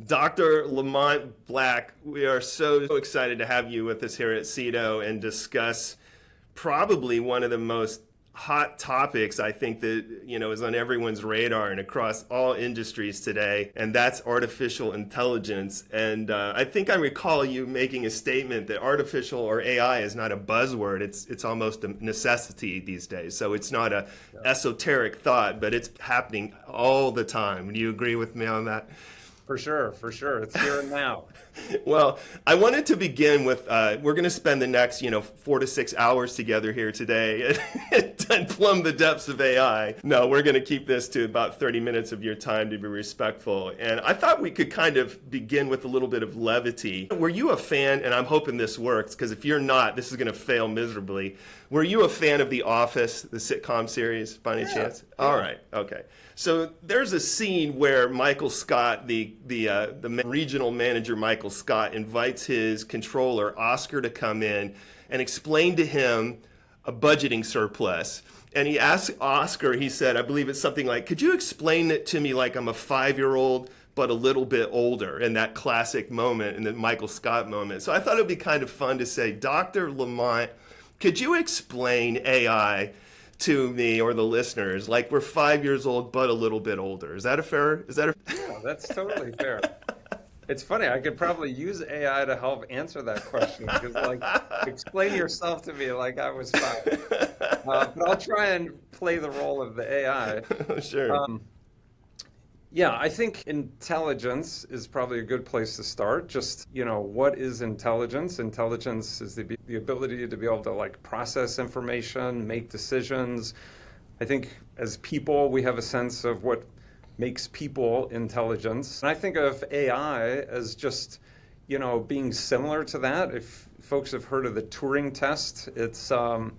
Dr. Lamont Black, we are so excited to have you with us here at Ceto and discuss probably one of the most hot topics I think that is on everyone's radar and across all industries today, and that's artificial intelligence. And I think I recall you making a statement that artificial or AI is not a buzzword; it's almost a necessity these days. So it's not a esoteric thought, but it's happening all the time. Do you agree with me on that? For sure. It's here and now. Well, I wanted to begin with, we're going to spend the next, 4 to 6 hours together here today and plumb the depths of AI. No, we're going to keep this to about 30 minutes of your time to be respectful. And I thought we could kind of begin with a little bit of levity. Were you a fan, and I'm hoping this works, because if you're not, this is going to fail miserably. Were you a fan of The Office, the sitcom series, by any chance? Yeah. All right, okay. So there's a scene where Michael Scott, the regional manager Michael Scott, invites his controller, Oscar, to come in and explain to him a budgeting surplus. And he asked Oscar, he said, I believe it's something like, could you explain it to me like I'm a 5-year-old, but a little bit older, in that classic moment, in the Michael Scott moment. So I thought it would be kind of fun to say, Dr. Lamont, could you explain AI to me or the listeners like we're 5 years old but a little bit older? Is that fair? Yeah, that's totally fair. It's funny, I could probably use AI to help answer that question, because explain yourself to me like I was 5. But I'll try and play the role of the AI. Sure. Yeah, I think intelligence is probably a good place to start. Just, what is intelligence? Intelligence is the ability to be able to process information, make decisions. I think as people, we have a sense of what makes people intelligence. And I think of AI as just, being similar to that. If folks have heard of the Turing test, it's, from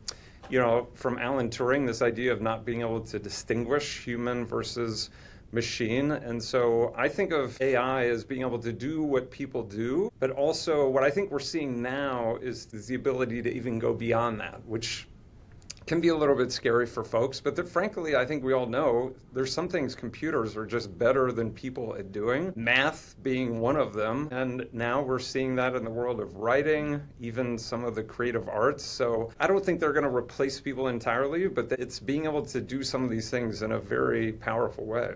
Alan Turing, this idea of not being able to distinguish human versus machine. And so I think of AI as being able to do what people do, but also what I think we're seeing now is the ability to even go beyond that, which can be a little bit scary for folks. But frankly, I think we all know there's some things computers are just better than people at doing, math being one of them. And now we're seeing that in the world of writing, even some of the creative arts. So I don't think they're going to replace people entirely, but it's being able to do some of these things in a very powerful way.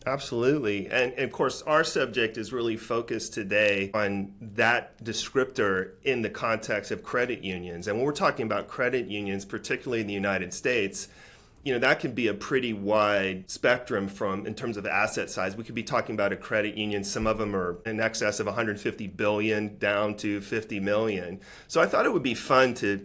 Absolutely. And of course, our subject is really focused today on that descriptor in the context of credit unions. And when we're talking about credit unions, particularly in the United States, that can be a pretty wide spectrum in terms of asset size. We could be talking about a credit union. Some of them are in excess of 150 billion down to 50 million. So I thought it would be fun to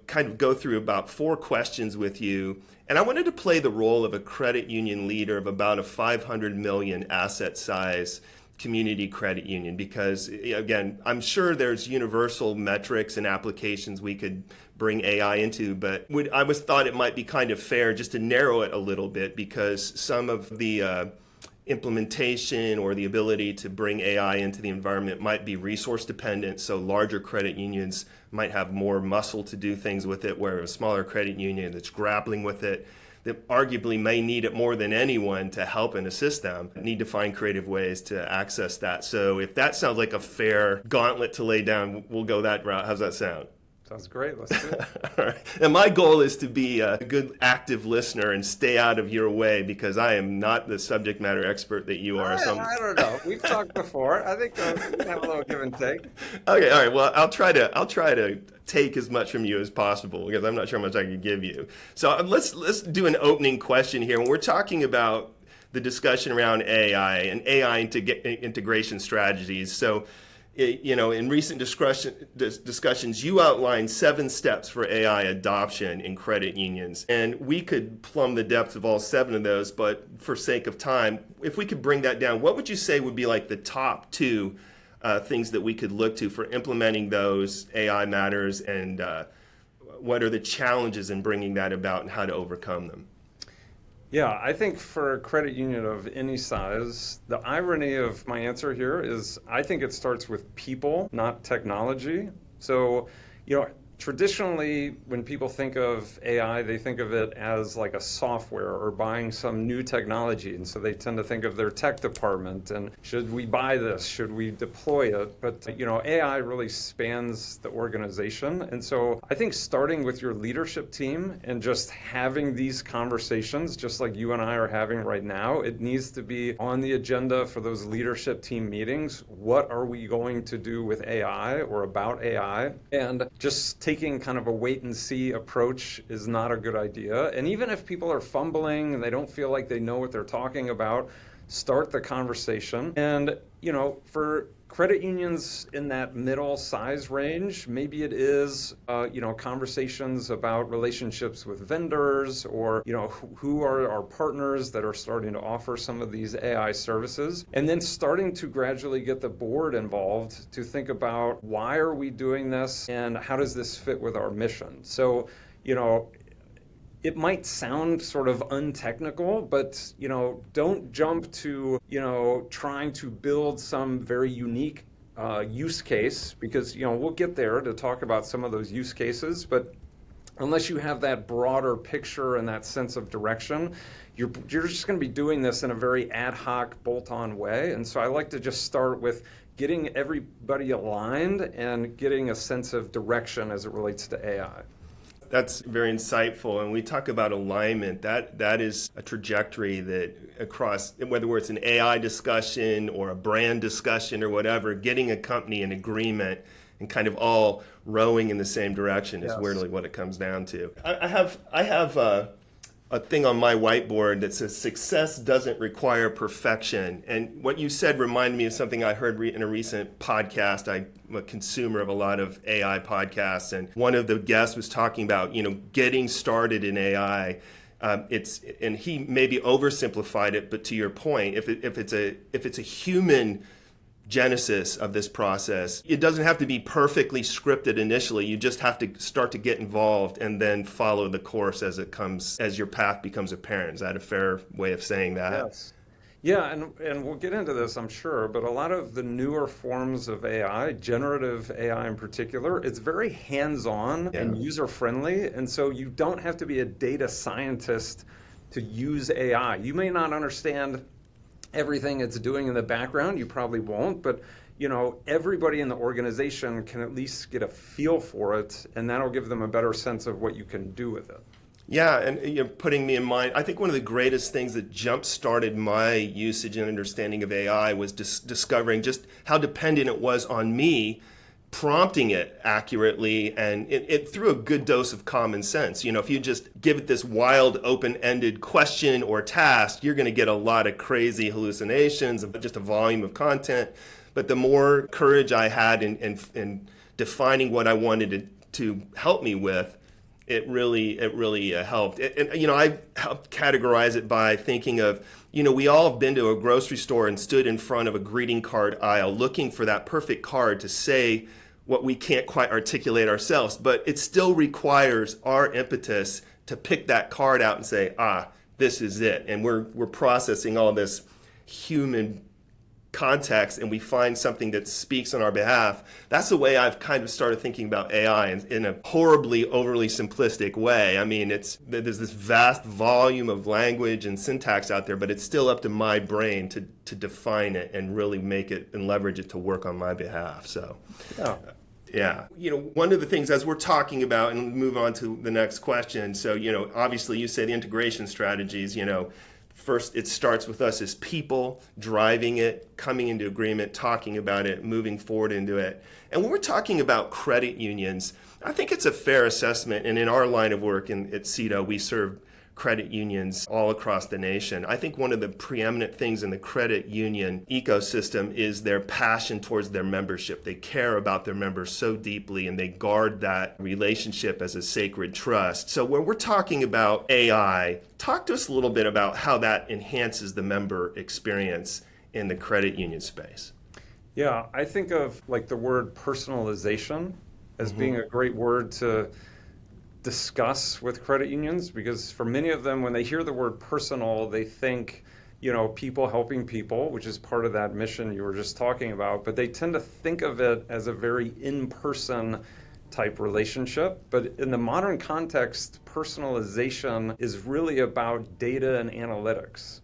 kind of go through about 4 questions with you. And I wanted to play the role of a credit union leader of about a 500 million asset size community credit union, because again, I'm sure there's universal metrics and applications we could bring AI into, but I thought it might be kind of fair just to narrow it a little bit, because some of the implementation or the ability to bring AI into the environment might be resource dependent. So larger credit unions might have more muscle to do things with it, where a smaller credit union that's grappling with it, that arguably may need it more than anyone to help and assist them, need to find creative ways to access that. So if that sounds like a fair gauntlet to lay down, we'll go that route. How's that sound? Sounds great. Let's do it. All right. And my goal is to be a good active listener and stay out of your way, because I am not the subject matter expert that you are. I don't know. We've talked before. I think we can have a little give and take. Okay. All right. Well, I'll try to take as much from you as possible, because I'm not sure how much I can give you. So let's do an opening question here. When we're talking about the discussion around AI and AI integration strategies, so in recent discussions, you outlined 7 steps for AI adoption in credit unions. And we could plumb the depths of all 7 of those, but for sake of time, if we could bring that down, what would you say would be like the top 2 things that we could look to for implementing those AI matters, and what are the challenges in bringing that about and how to overcome them? Yeah, I think for a credit union of any size, the irony of my answer here is I think it starts with people, not technology. So, traditionally, when people think of AI, they think of it as like a software or buying some new technology. And so they tend to think of their tech department and should we buy this? Should we deploy it? But, AI really spans the organization. And so I think starting with your leadership team and just having these conversations, just like you and I are having right now, it needs to be on the agenda for those leadership team meetings. What are we going to do with AI or about AI? And just taking kind of a wait and see approach is not a good idea. And even if people are fumbling and they don't feel like they know what they're talking about, start the conversation. And, for credit unions in that middle size range, maybe it is, conversations about relationships with vendors or, who are our partners that are starting to offer some of these AI services. And then starting to gradually get the board involved to think about why are we doing this and how does this fit with our mission? So, it might sound sort of untechnical, but, don't jump to, trying to build some very unique use case because, we'll get there to talk about some of those use cases, but unless you have that broader picture and that sense of direction, you're just going to be doing this in a very ad hoc, bolt-on way. And so I like to just start with getting everybody aligned and getting a sense of direction as it relates to AI. That's very insightful. And we talk about alignment. That is a trajectory that across, whether it's an AI discussion or a brand discussion or whatever, getting a company in agreement and kind of all rowing in the same direction is really what it comes down to. I have a thing on my whiteboard that says success doesn't require perfection. And what you said reminded me of something I heard in a recent podcast. I'm a consumer of a lot of AI podcasts, and one of the guests was talking about, getting started in AI. And he maybe oversimplified it, but to your point, if it's a human genesis of this process, it doesn't have to be perfectly scripted initially. You just have to start to get involved and then follow the course as your path becomes apparent. Is that a fair way of saying that? Yes. Yeah, and we'll get into this, I'm sure, but a lot of the newer forms of AI, generative AI in particular, it's very hands-on and user-friendly, and so you don't have to be a data scientist to use AI. You may not understand everything it's doing in the background, you probably won't, but everybody in the organization can at least get a feel for it, and that'll give them a better sense of what you can do with it. Yeah, and you're putting me in mind, I think one of the greatest things that jump-started my usage and understanding of AI was discovering just how dependent it was on me prompting it accurately, and it threw a good dose of common sense. If you just give it this wild, open-ended question or task, you're going to get a lot of crazy hallucinations of just a volume of content. But the more courage I had in defining what I wanted it to help me with, it really helped. And I helped categorize it by thinking of, we all have been to a grocery store and stood in front of a greeting card aisle looking for that perfect card to say what we can't quite articulate ourselves, but it still requires our impetus to pick that card out and say, this is it. And we're processing all this human context and we find something that speaks on our behalf. That's the way I've kind of started thinking about AI in a horribly overly simplistic way. I mean, there's this vast volume of language and syntax out there, but it's still up to my brain to define it and really make it and leverage it to work on my behalf. So, yeah. One of the things as we're talking about, and move on to the next question. So, obviously you say the integration strategies, first, it starts with us as people driving it, coming into agreement, talking about it, moving forward into it. And when we're talking about credit unions, I think it's a fair assessment. And in our line of work at Ceto, we serve credit unions all across the nation. I think one of the preeminent things in the credit union ecosystem is their passion towards their membership. They care about their members so deeply and they guard that relationship as a sacred trust. So when we're talking about AI, talk to us a little bit about how that enhances the member experience in the credit union space. Yeah, I think of the word personalization as being a great word to discuss with credit unions, because for many of them, when they hear the word personal, they think, people helping people, which is part of that mission you were just talking about, but they tend to think of it as a very in-person type relationship. But in the modern context, personalization is really about data and analytics.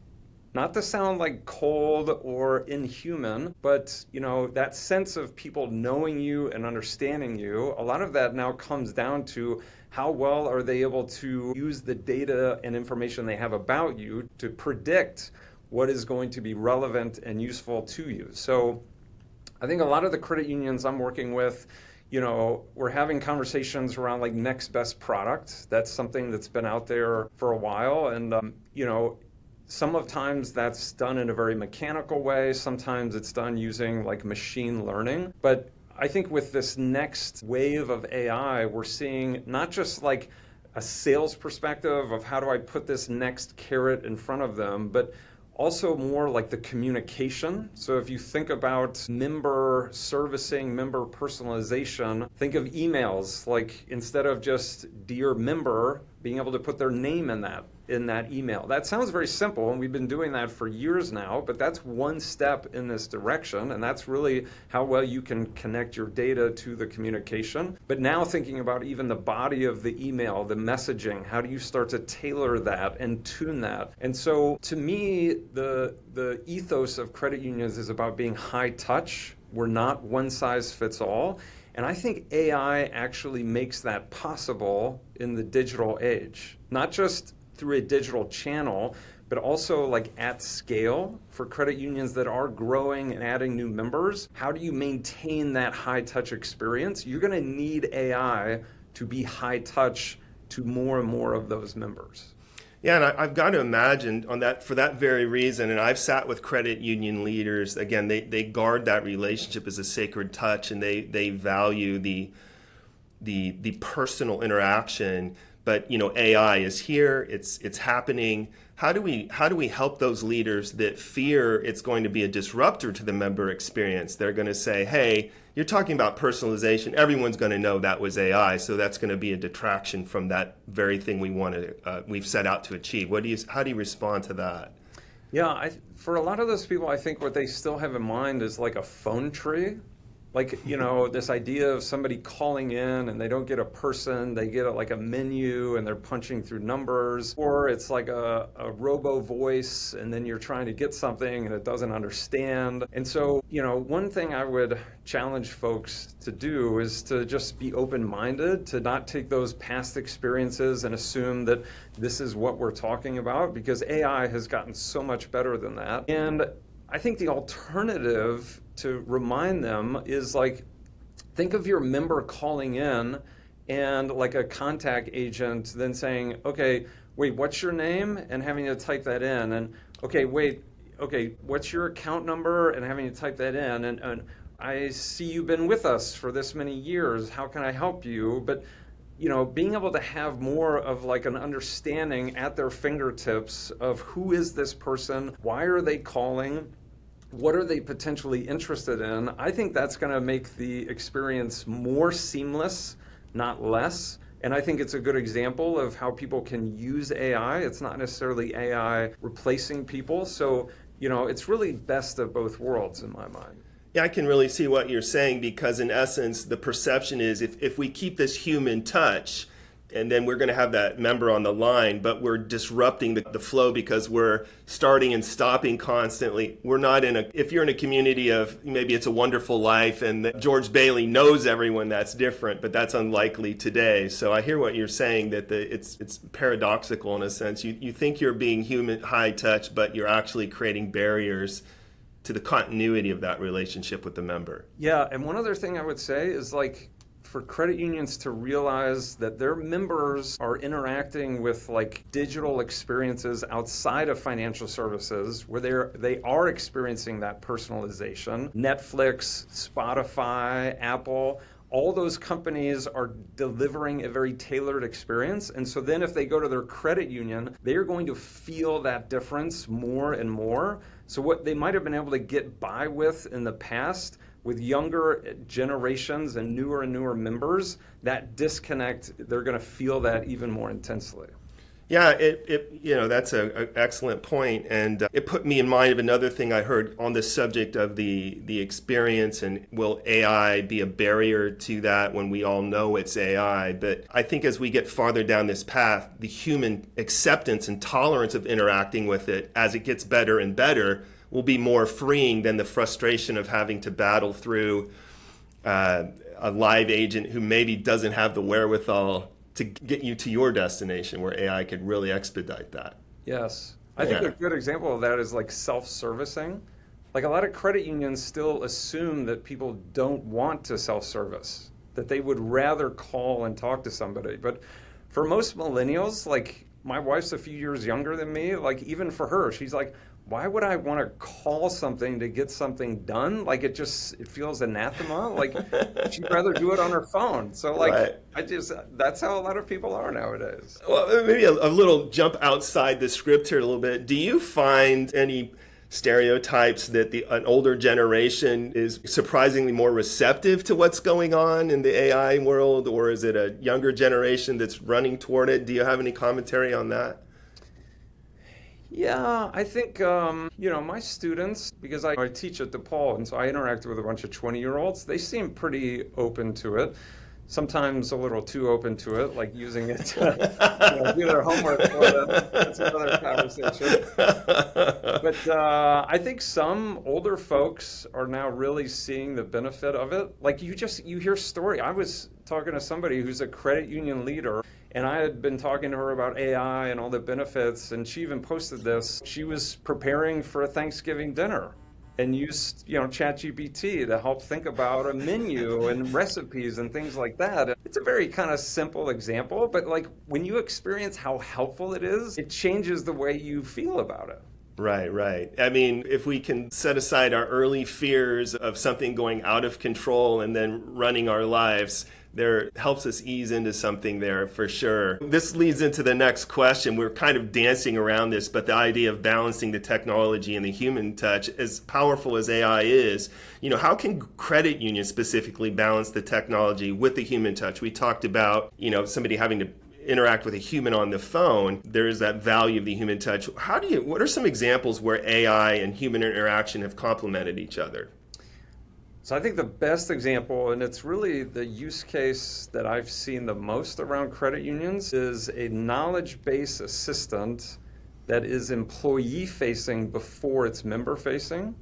Not to sound like cold or inhuman, but that sense of people knowing you and understanding you, a lot of that now comes down to how well are they able to use the data and information they have about you to predict what is going to be relevant and useful to you. So I think a lot of the credit unions I'm working with, we're having conversations around like next best product. That's something that's been out there for a while. And, sometimes that's done in a very mechanical way. Sometimes it's done using like machine learning. But I think with this next wave of AI, we're seeing not just like a sales perspective of how do I put this next carrot in front of them, but also more like the communication. So if you think about member servicing, member personalization, think of emails, like instead of just dear member, being able to put their name in that email. That sounds very simple, and we've been doing that for years now, but that's one step in this direction, and that's really how well you can connect your data to the communication. But now thinking about even the body of the email, the messaging, how do you start to tailor that and tune that? And so to me, the ethos of credit unions is about being high touch. We're not one size fits all. And I think AI actually makes that possible in the digital age, not just through a digital channel, but also like at scale for credit unions that are growing and adding new members. How do you maintain that high touch experience? You're going to need AI to be high touch to more and more of those members. Yeah, and I've got to imagine for that very reason, and I've sat with credit union leaders, again, they guard that relationship as a sacred touch, and they value the personal interaction. But AI is here, it's happening. How do we help those leaders that fear it's going to be a disruptor to the member experience? They're going to say, hey, you're talking about personalization. Everyone's going to know that was AI, so that's going to be a detraction from that very thing we've set out to achieve. How do you respond to that? Yeah, for a lot of those people, I think what they still have in mind is like a phone tree. Like, this idea of somebody calling in and they don't get a person, they get like a menu and they're punching through numbers, or it's like a robo voice and then you're trying to get something and it doesn't understand. And so, one thing I would challenge folks to do is to just be open-minded, to not take those past experiences and assume that this is what we're talking about, because AI has gotten so much better than that. And I think the alternative to remind them is like, think of your member calling in and like a contact agent then saying, okay, wait, what's your name? And having to type that in. And okay, what's your account number? And having to type that in. And I see you've been with us for this many years. How can I help you? But being able to have more of like an understanding at their fingertips of who is this person? Why are they calling? What are they potentially interested in? I think that's going to make the experience more seamless, not less. And I think it's a good example of how people can use AI. It's not necessarily AI replacing people. So, it's really best of both worlds in my mind. Yeah, I can really see what you're saying, because in essence, the perception is if we keep this human touch, and then we're going to have that member on the line, but we're disrupting the flow because we're starting and stopping constantly. We're not if you're in a community of maybe It's a Wonderful Life and George Bailey knows everyone, that's different, but that's unlikely today. So I hear what you're saying, that it's paradoxical in a sense. You think you're being human, high touch, but you're actually creating barriers to the continuity of that relationship with the member. Yeah, and one other thing I would say is like, for credit unions to realize that their members are interacting with like digital experiences outside of financial services, where they are experiencing that personalization. Netflix, Spotify, Apple, all those companies are delivering a very tailored experience. And so then if they go to their credit union, they are going to feel that difference more and more. So what they might have been able to get by with in the past, with younger generations and newer members, that disconnect, they're going to feel that even more intensely. Yeah, that's an excellent point, and it put me in mind of another thing I heard on the subject of the experience, and will AI be a barrier to that when we all know it's AI? But I think as we get farther down this path, the human acceptance and tolerance of interacting with it as it gets better and better will be more freeing than the frustration of having to battle through a live agent who maybe doesn't have the wherewithal to get you to your destination, where AI could really expedite that. Yes. I think a good example of that is like self-servicing. Like a lot of credit unions still assume that people don't want to self-service, that they would rather call and talk to somebody. But for most millennials, like my wife's a few years younger than me, like even for her, she's like, why would I want to call something to get something done? Like it feels anathema. Like she'd rather do it on her phone. So like right. That's how a lot of people are nowadays. Well, maybe a little jump outside the script here a little bit. Do you find any stereotypes that an older generation is surprisingly more receptive to what's going on in the AI world, or is it a younger generation that's running toward it? Do you have any commentary on that? Yeah, I think, my students, because I teach at DePaul, and so I interact with a bunch of 20-year-olds, they seem pretty open to it. Sometimes a little too open to it, like using it to do their homework for them. That's another conversation. But I think some older folks are now really seeing the benefit of it. Like you hear story. I was talking to somebody who's a credit union leader, and I had been talking to her about AI and all the benefits, and she even posted this. She was preparing for a Thanksgiving dinner and used, ChatGPT to help think about a menu and recipes and things like that. It's a very kind of simple example, but like when you experience how helpful it is, it changes the way you feel about it. Right. I mean, if we can set aside our early fears of something going out of control and then running our lives, there helps us ease into something there for sure. This leads into the next question. We're kind of dancing around this, but the idea of balancing the technology and the human touch, as powerful as AI is, how can credit unions specifically balance the technology with the human touch? We talked about, somebody having to interact with a human on the phone. There is that value of the human touch. What are some examples where AI and human interaction have complemented each other? So I think the best example, and it's really the use case that I've seen the most around credit unions, is a knowledge base assistant that is employee facing before it's member facing.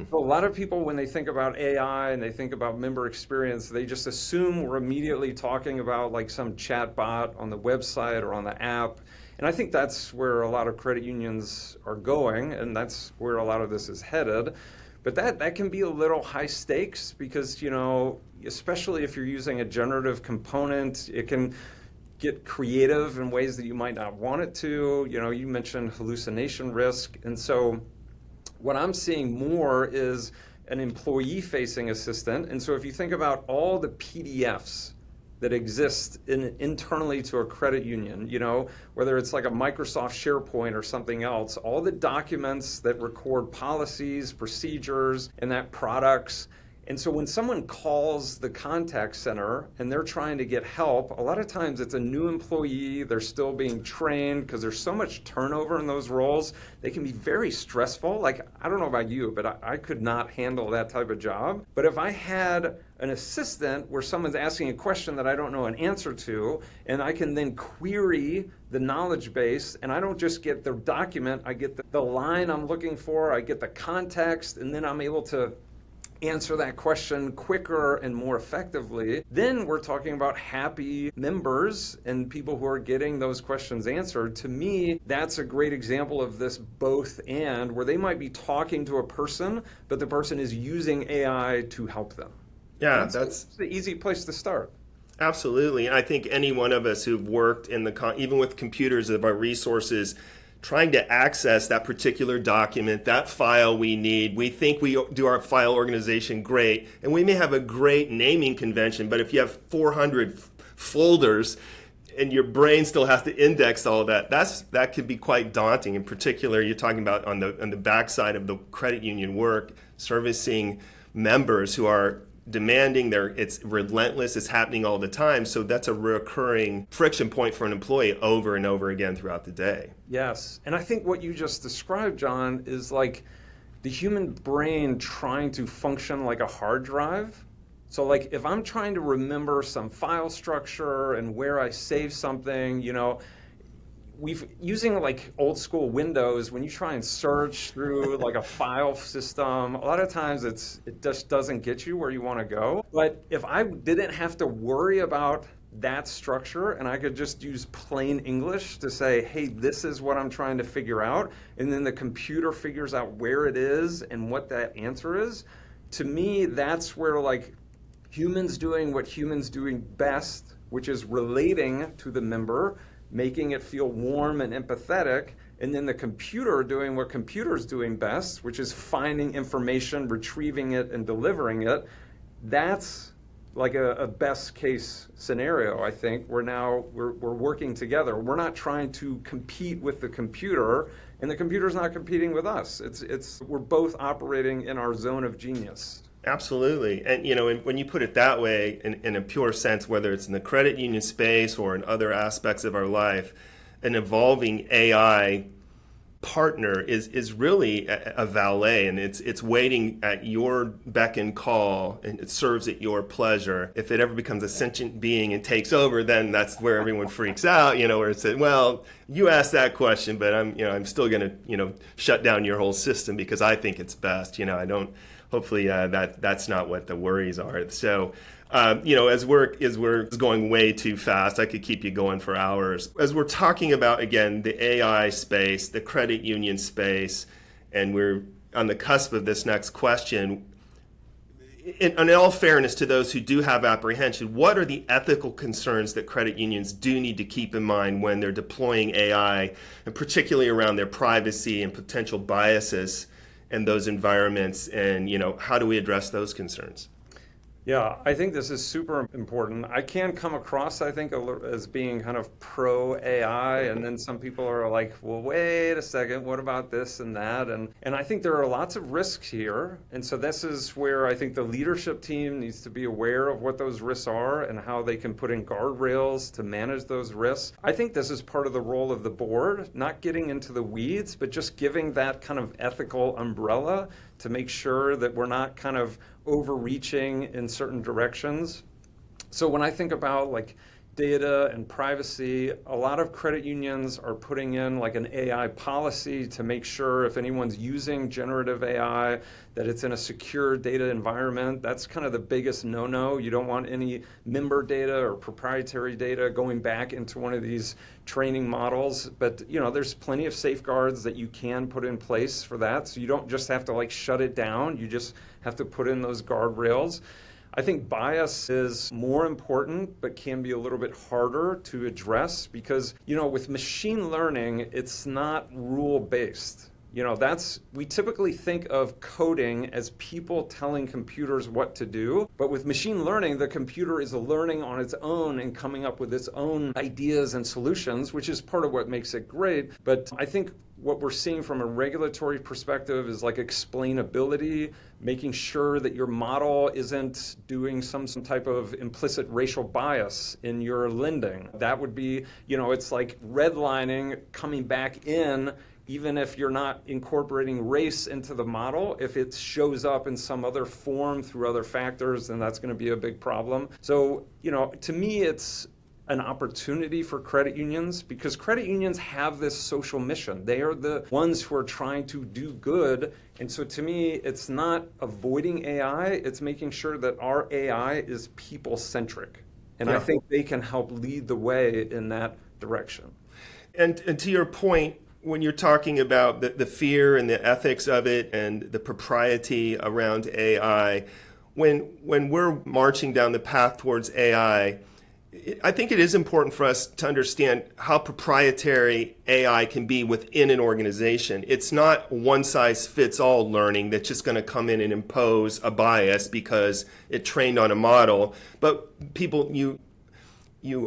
So a lot of people, when they think about AI and they think about member experience, they just assume we're immediately talking about like some chat bot on the website or on the app. And I think that's where a lot of credit unions are going, and that's where a lot of this is headed. But that can be a little high stakes because, especially if you're using a generative component, it can get creative in ways that you might not want it to. You mentioned hallucination risk. And so what I'm seeing more is an employee-facing assistant. And so if you think about all the PDFs that exist internally to a credit union, whether it's like a Microsoft SharePoint or something else, all the documents that record policies, procedures, and that products. And so when someone calls the contact center and they're trying to get help, a lot of times it's a new employee, they're still being trained because there's so much turnover in those roles. They can be very stressful. Like, I don't know about you, but I could not handle that type of job. But if I had an assistant where someone's asking a question that I don't know an answer to, and I can then query the knowledge base, and I don't just get the document, I get the line I'm looking for, I get the context, and then I'm able to answer that question quicker and more effectively, then we're talking about happy members and people who are getting those questions answered. To me, that's a great example of this both and, where they might be talking to a person, but the person is using AI to help them. Yeah, that's the easy place to start. Absolutely. And I think any one of us who've worked in even with computers of our resources, trying to access that particular document, that file we need. We think we do our file organization great, and we may have a great naming convention, but if you have 400 folders and your brain still has to index all of that could be quite daunting. In particular, you're talking about on the backside of the credit union work, servicing members who are demanding, it's relentless, it's happening all the time. So that's a recurring friction point for an employee over and over again throughout the day. Yes. And I think what you just described, John, is like the human brain trying to function like a hard drive. So like if I'm trying to remember some file structure and where I save something, using like old school Windows, when you try and search through like a file system, a lot of times it just doesn't get you where you want to go. But if I didn't have to worry about that structure and I could just use plain English to say, hey, this is what I'm trying to figure out, and then the computer figures out where it is and what that answer is, to me, that's where like humans doing what humans doing best, which is relating to the member, making it feel warm and empathetic, and then the computer doing what computers doing best, which is finding information, retrieving it, and delivering it. That's like a best case scenario, I think. We're working together. We're not trying to compete with the computer, and the computer's not competing with us. We're both operating in our zone of genius. Absolutely. And, when you put it that way, in a pure sense, whether it's in the credit union space or in other aspects of our life, an evolving AI partner is really a valet, and it's waiting at your beck and call, and it serves at your pleasure. If it ever becomes a sentient being and takes over, then that's where everyone freaks out, where it says, well, you asked that question, but I'm still going to, shut down your whole system because I think it's best. Hopefully that's not what the worries are. So, as we're going way too fast, I could keep you going for hours. As we're talking about, again, the AI space, the credit union space, and we're on the cusp of this next question, in all fairness to those who do have apprehension, what are the ethical concerns that credit unions do need to keep in mind when they're deploying AI, and particularly around their privacy and potential biases in those environments, and how do we address those concerns? Yeah, I think this is super important. I can come across, I think, as being kind of pro AI, and then some people are like, well, wait a second, what about this and that? And I think there are lots of risks here. And so this is where I think the leadership team needs to be aware of what those risks are and how they can put in guardrails to manage those risks. I think this is part of the role of the board, not getting into the weeds, but just giving that kind of ethical umbrella to make sure that we're not kind of overreaching in certain directions. So when I think about like data and privacy, a lot of credit unions are putting in like an AI policy to make sure if anyone's using generative AI, that it's in a secure data environment. That's kind of the biggest no-no. You don't want any member data or proprietary data going back into one of these training models. But there's plenty of safeguards that you can put in place for that. So you don't just have to like shut it down. You just have to put in those guardrails. I think bias is more important, but can be a little bit harder to address because, with machine learning, it's not rule-based. We typically think of coding as people telling computers what to do. But with machine learning, the computer is learning on its own and coming up with its own ideas and solutions, which is part of what makes it great. But I think what we're seeing from a regulatory perspective is like explainability, making sure that your model isn't doing some type of implicit racial bias in your lending. That would be, it's like redlining coming back in, even if you're not incorporating race into the model. If it shows up in some other form through other factors, then that's going to be a big problem. So, to me, it's an opportunity for credit unions because credit unions have this social mission. They are the ones who are trying to do good. And so to me, it's not avoiding AI, it's making sure that our AI is people-centric. And I think they can help lead the way in that direction. And to your point, when you're talking about the fear and the ethics of it and the propriety around AI, when we're marching down the path towards AI, I think it is important for us to understand how proprietary AI can be within an organization. It's not one-size-fits-all learning that's just going to come in and impose a bias because it trained on a model. But people, you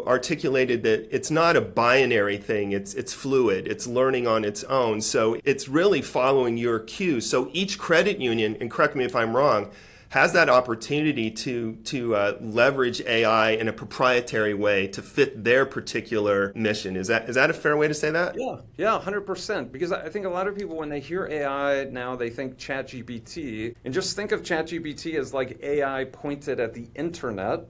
articulated that it's not a binary thing. It's fluid. It's learning on its own. So it's really following your cues. So each credit union, and correct me if I'm wrong, has that opportunity to leverage AI in a proprietary way to fit their particular mission. Is that a fair way to say that? Yeah, 100%. Because I think a lot of people, when they hear AI now, they think ChatGPT, and just think of ChatGPT as like AI pointed at the internet,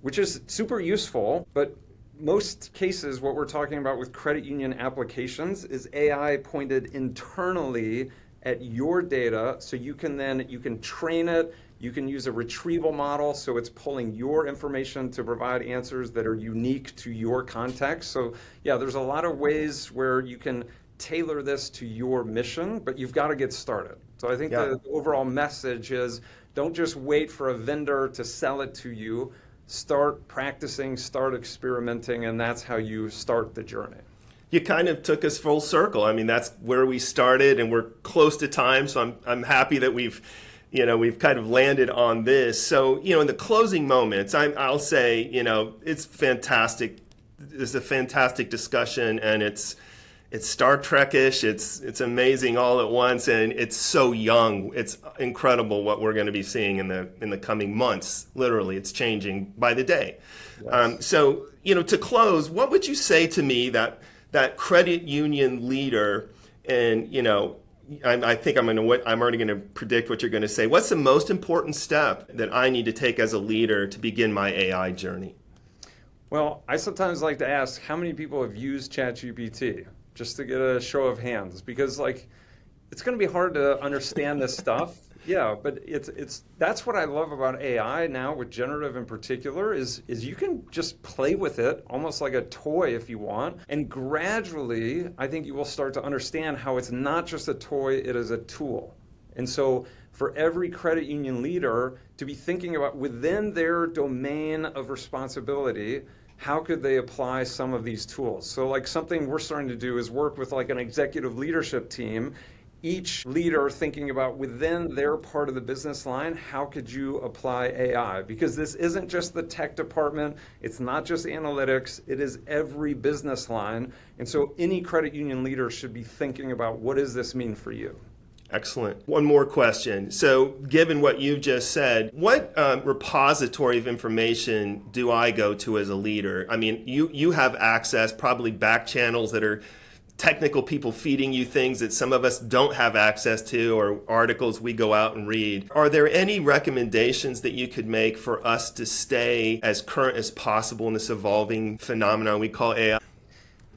which is super useful, but most cases, what we're talking about with credit union applications is AI pointed internally at your data, so you can train it, you can use a retrieval model, so it's pulling your information to provide answers that are unique to your context. So yeah, there's a lot of ways where you can tailor this to your mission, but you've got to get started. So I think the overall message is, don't just wait for a vendor to sell it to you. Start practicing, start experimenting, and that's how you start the journey. You kind of took us full circle. I mean, that's where we started, and we're close to time, so I'm happy that we've kind of landed on this. So, in the closing moments, I'll say, it's fantastic. It's a fantastic discussion, and it's Star Trek-ish. It's amazing all at once, and it's so young. It's incredible what we're going to be seeing in the coming months. Literally, it's changing by the day. Yes. So, to close, what would you say to me that credit union leader, and I think I'm already going to predict what you're going to say. What's the most important step that I need to take as a leader to begin my AI journey? Well, I sometimes like to ask, how many people have used ChatGPT? Just to get a show of hands, because it's going to be hard to understand this stuff. Yeah, but that's what I love about AI now, with generative in particular, is you can just play with it almost like a toy if you want, and gradually I think you will start to understand how it's not just a toy, it is a tool. And so for every credit union leader to be thinking about, within their domain of responsibility, how could they apply some of these tools? So something we're starting to do is work with an executive leadership team, each leader thinking about, within their part of the business line, how could you apply AI? Because this isn't just the tech department, it's not just analytics, it is every business line. And so any credit union leader should be thinking about, what does this mean for you? Excellent. One more question. So given what you've just said, what repository of information do I go to as a leader? I mean, you have access, probably back channels that are technical people feeding you things that some of us don't have access to, or articles we go out and read. Are there any recommendations that you could make for us to stay as current as possible in this evolving phenomenon we call AI?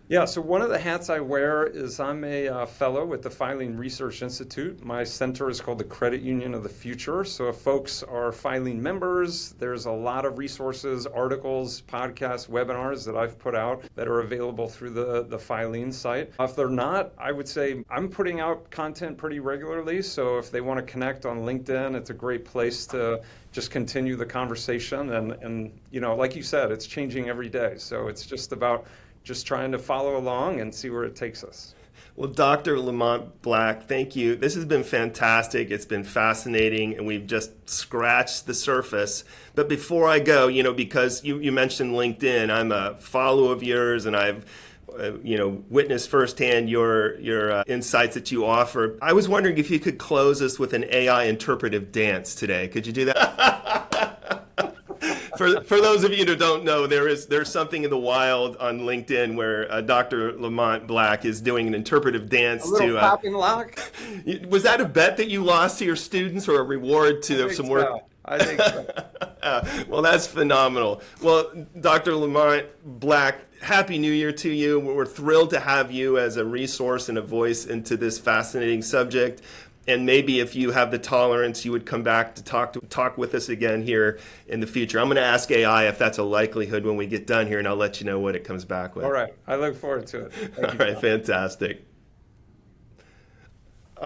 Yeah, so one of the hats I wear is I'm a fellow with the Filing Research Institute. My center is called the Credit Union of the Future. So if folks are filing members, there's a lot of resources, articles, podcasts, webinars that I've put out that are available through the filing site. If they're not, I would say I'm putting out content pretty regularly. So if they want to connect on LinkedIn, it's a great place to just continue the conversation. And like you said, it's changing every day. So it's just about just trying to follow along and see where it takes us. Well, Dr. Lamont Black, thank you. This has been fantastic. It's been fascinating, and we've just scratched the surface. But before I go, because you mentioned LinkedIn, I'm a follower of yours, and I've witnessed firsthand your insights that you offer. I was wondering if you could close us with an AI interpretive dance today. Could you do that? For those of you who don't know, there's something in the wild on LinkedIn where Dr. Lamont Black is doing an interpretive dance. A little pop and lock. Was that a bet that you lost to your students, or a reward to some work? So. I think so. Well, that's phenomenal. Well, Dr. Lamont Black, Happy New Year to you. We're thrilled to have you as a resource and a voice into this fascinating subject. And maybe if you have the tolerance, you would come back to talk with us again here in the future. I'm going to ask AI if that's a likelihood when we get done here, and I'll let you know what it comes back with. All right. I look forward to it. All right. Fantastic.